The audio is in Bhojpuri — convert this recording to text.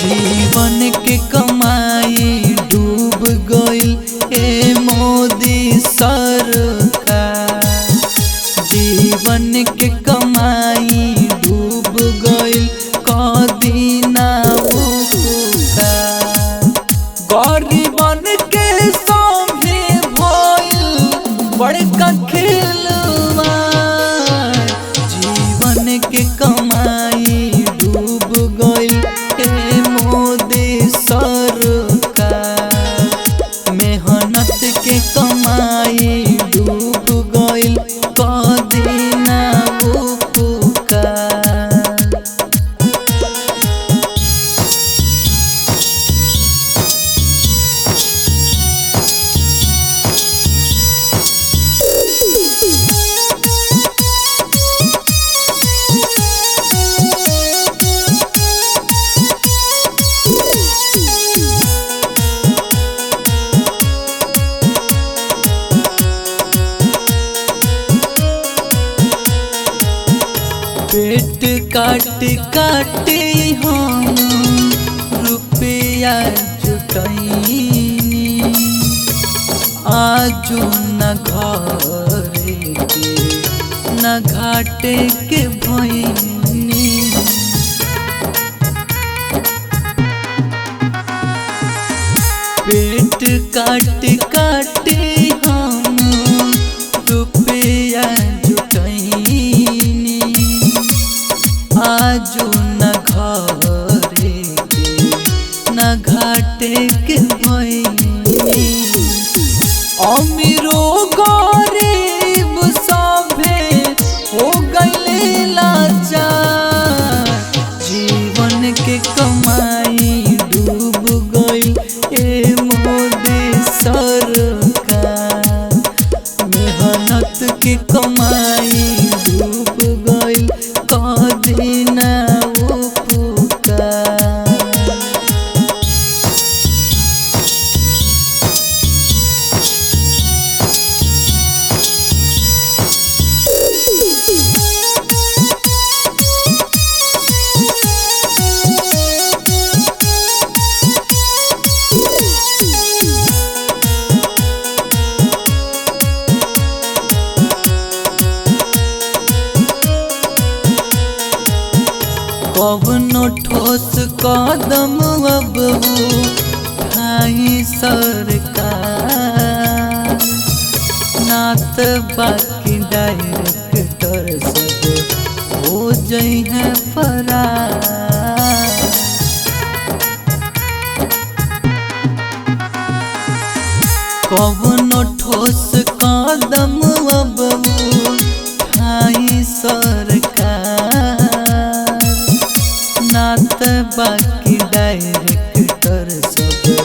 जीवन के कमाई डूब गइल ए मोदी सरकार। जीवन के कमाई डूब गइल कदी ना उपकार। गरीबन के संगे भइल बड़का खेलवा। जीवन के कमाई डूब गइल ए मोदी सरकार। मेहनत के कमाई डूब गइल कदी ना उपकार। पेट काट काट हम रुपया जुटैनी। आजू न घरे के न घाटे के भैनी। पेट काट काट हम रुपया जुटैनी। आजू न घरे के न घाटे के भैनी। अमीरो गरीब सभे हो गइले लाचार। जीवन के कमाई डूब गइल ए मोदी सरकार। मेहनत के कमाई डूब गइल कदी ना उपकार। कवनो ठोस कदम अब उठाई सरकार। नात बाकी डायरेक्टर सब हो जइहे फरार। कवनो ठोस कदम अब उठाई सरकार। नात बाकी डायरेक्टर सब